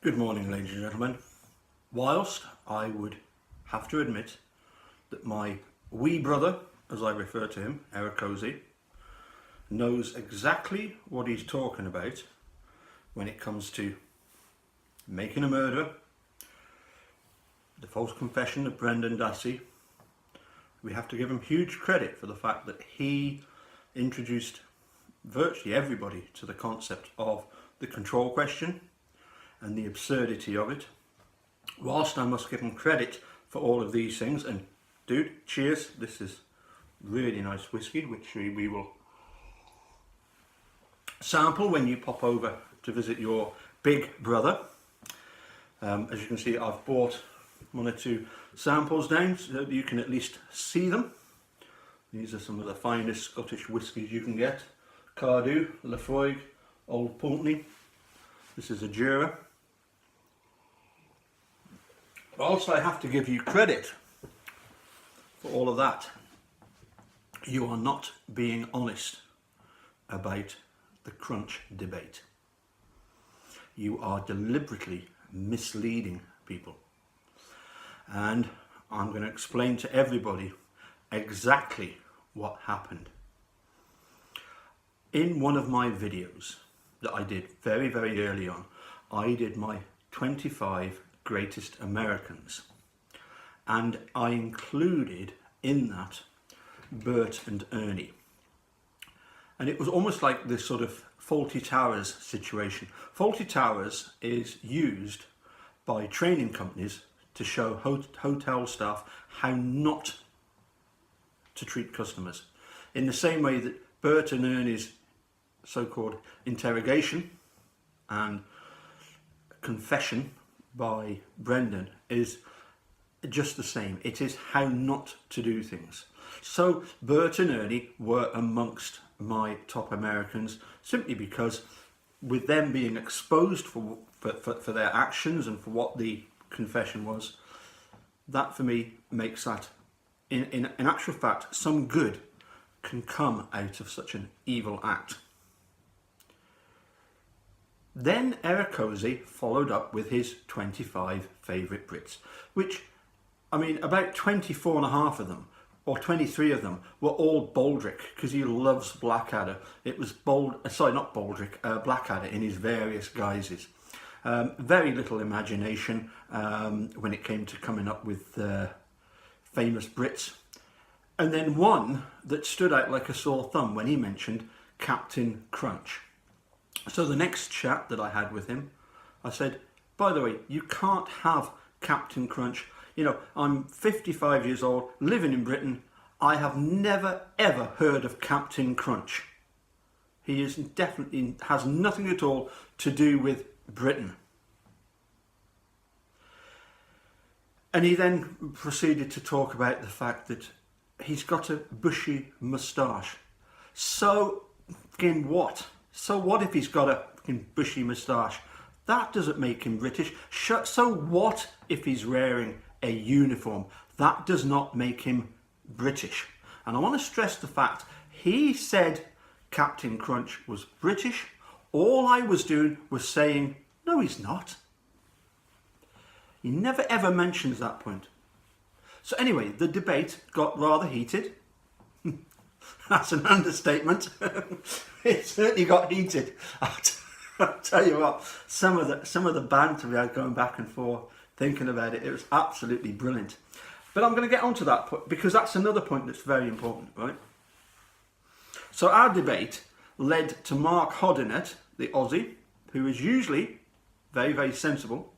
Good morning, ladies and gentlemen. Whilst I would have to admit that my wee brother, as I refer to him, Erekose, knows exactly what he's talking about when it comes to making a murder, the false confession of Brendan Dassey, we have to give him huge credit for the fact that he introduced virtually everybody to the concept of the control question and the absurdity of it. Whilst I must give him credit for all of these things, and dude, cheers, this is really nice whiskey which we will sample when you pop over to visit your big brother. As you can see, I've bought one or two samples down so that you can at least see them. These are some of the finest Scottish whiskies you can get. Cardew, Laphroaig, Old Pulteney. This is a Jura. Whilst I have to give you credit for all of that, you are not being honest about the crunch debate. You are deliberately misleading people. And I'm going to explain to everybody exactly what happened. In one of my videos that I did very, very early on, I did my 25 greatest Americans, and I included in that Bert and Ernie. And it was almost like this sort of Fawlty Towers situation. Fawlty Towers is used by training companies to show hotel staff how not to treat customers. In the same way that Bert and Ernie's so-called interrogation and confession by Brendan is just the same. It is how not to do things. So Bert and Ernie were amongst my top Americans simply because, with them being exposed for their actions and for what the confession was, that for me makes that, in actual fact, some good can come out of such an evil act. Then Erekose followed up with his 25 favourite Brits, which, I mean, about 24 and a half of them, or 23 of them, were all Baldric, because he loves Blackadder. It was Blackadder in his various guises. Very little imagination when it came to coming up with famous Brits. And then one that stood out like a sore thumb when he mentioned Captain Crunch. So the next chat that I had with him, I said, by the way, you can't have Captain Crunch. You know, I'm 55 years old, living in Britain. I have never ever heard of Captain Crunch. He is definitely has nothing at all to do with Britain. And he then proceeded to talk about the fact that he's got a bushy moustache. So, again, what? So what if he's got a fucking bushy moustache? That doesn't make him British. So what if he's wearing a uniform? That does not make him British. And I want to stress the fact, he said Captain Crunch was British. All I was doing was saying, no, he's not. He never ever mentions that point. So anyway, the debate got rather heated. That's an understatement. It certainly got heated. I'll tell you what, some of the banter we had going back and forth, thinking about it, it was absolutely brilliant. But I'm going to get onto that point because that's another point that's very important, right? So our debate led to Mark Hodinet, the Aussie, who is usually very, very sensible.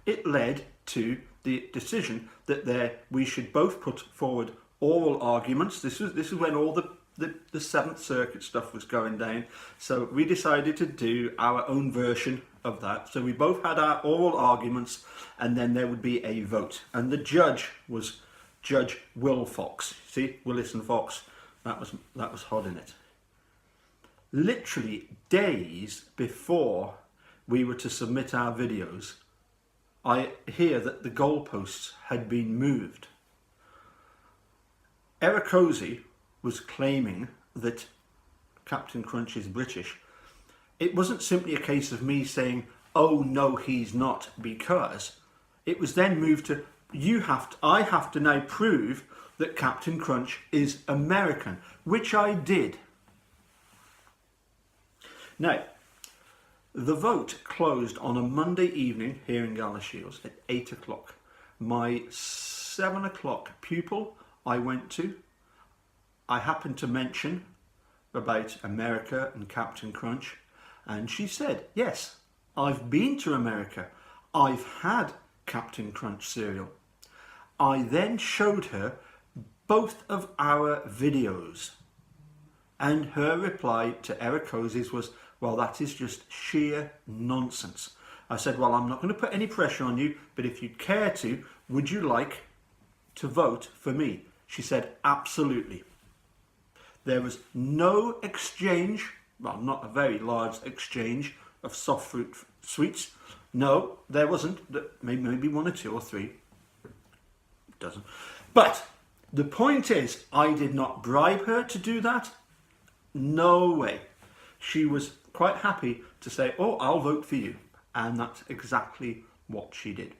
It led to the decision that we should both put forward oral arguments. This is when all the Seventh Circuit stuff was going down. So we decided to do our own version of that. So we both had our oral arguments, and then there would be a vote. And the judge was Judge Will Fox. See, Willis and Fox. That was Hodinet. Literally days before we were to submit our videos, I hear that the goalposts had been moved. Erekose was claiming that Captain Crunch is British. It wasn't simply a case of me saying, oh no he's not, because it was then moved to I have to now prove that Captain Crunch is American, which I did. Now, the vote closed on a Monday evening here in Galashiels at 8 o'clock. My 7 o'clock pupil I went to, I happened to mention about America and Captain Crunch, and she said, yes, I've been to America. I've had Captain Crunch cereal. I then showed her both of our videos, and her reply to Erekose's was, well, that is just sheer nonsense. I said, well, I'm not going to put any pressure on you, but if you'd care to, would you like to vote for me? She said, absolutely. There was no exchange, well, not a very large exchange of soft fruit sweets. No, there wasn't. Maybe one or two or three. It doesn't. But the point is, I did not bribe her to do that. No way. She was quite happy to say, oh, I'll vote for you. And that's exactly what she did.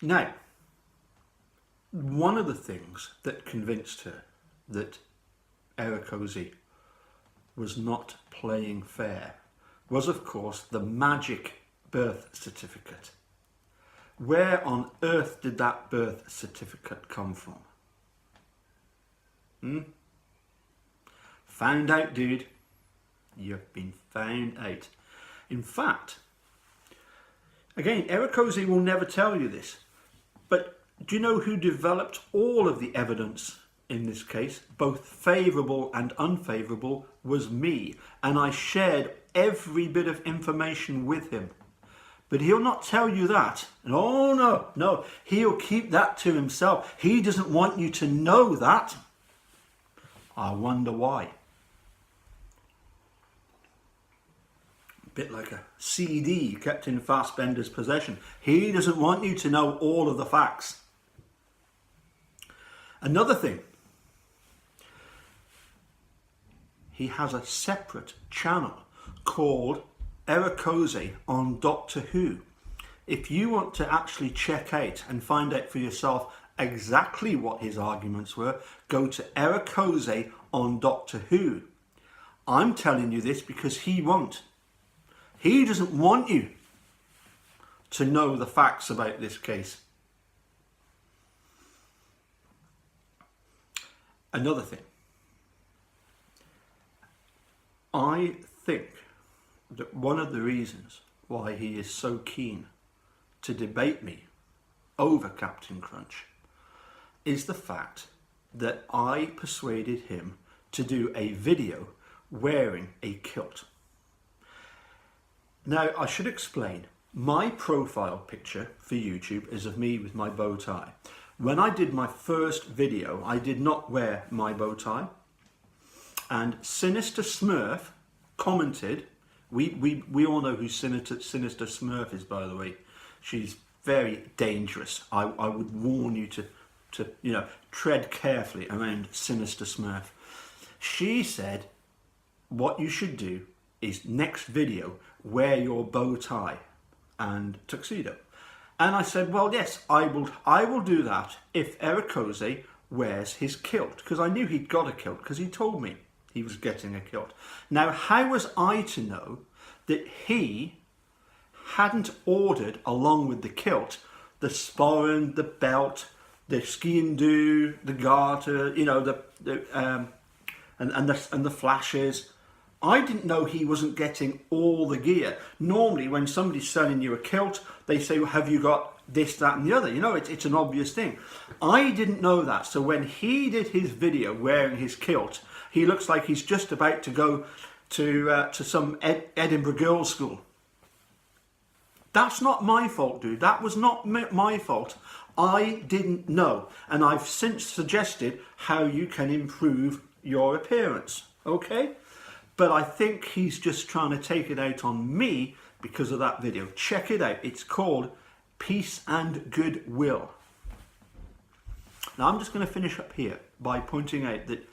Now, one of the things that convinced her that Erekose was not playing fair was, of course, the magic birth certificate. Where on earth did that birth certificate come from? Found out, dude. You've been found out. In fact, again, Erekose will never tell you this, but do you know who developed all of the evidence in this case, both favourable and unfavourable, was me, and I shared every bit of information with him. But he'll not tell you that. Oh no, no, he'll keep that to himself. He doesn't want you to know that. I wonder why. A bit like a CD kept in Fassbender's possession. He doesn't want you to know all of the facts. Another thing, he has a separate channel called Erekose on Doctor Who. If you want to actually check out and find out for yourself exactly what his arguments were, go to Erekose on Doctor Who. I'm telling you this because he won't. He doesn't want you to know the facts about this case. Another thing, I think that one of the reasons why he is so keen to debate me over Captain Crunch is the fact that I persuaded him to do a video wearing a kilt. Now, I should explain, my profile picture for YouTube is of me with my bow tie. When I did my first video, I did not wear my bow tie, and Sinister Smurf commented. We all know who Sinister Smurf is, by the way. She's very dangerous. I would warn you to tread carefully around Sinister Smurf. She said, what you should do is next video, wear your bow tie and tuxedo. And I said, well, yes, I will do that if Erekose wears his kilt, because I knew he'd got a kilt because he told me he was getting a kilt. Now, how was I to know that he hadn't ordered, along with the kilt, the sporran, the belt, the skiing do, the garter, and the flashes? I didn't know he wasn't getting all the gear. Normally, when somebody's selling you a kilt, they say, well, have you got this, that, and the other? You know, it's an obvious thing. I didn't know that. So when he did his video wearing his kilt, he looks like he's just about to go to some Edinburgh Girls' School. That's not my fault, dude. That was not my fault. I didn't know. And I've since suggested how you can improve your appearance. Okay? But I think he's just trying to take it out on me because of that video. Check it out. It's called Peace and Goodwill. Now, I'm just going to finish up here by pointing out that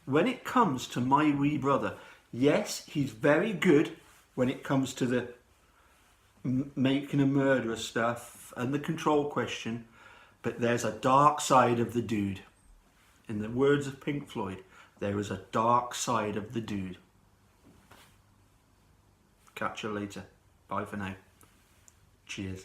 when it comes to my wee brother, yes, he's very good when it comes to the making a murderer stuff and the control question, but there's a dark side of the dude. In the words of Pink Floyd, there is a dark side of the dude. Catch you later. Bye for now. Cheers.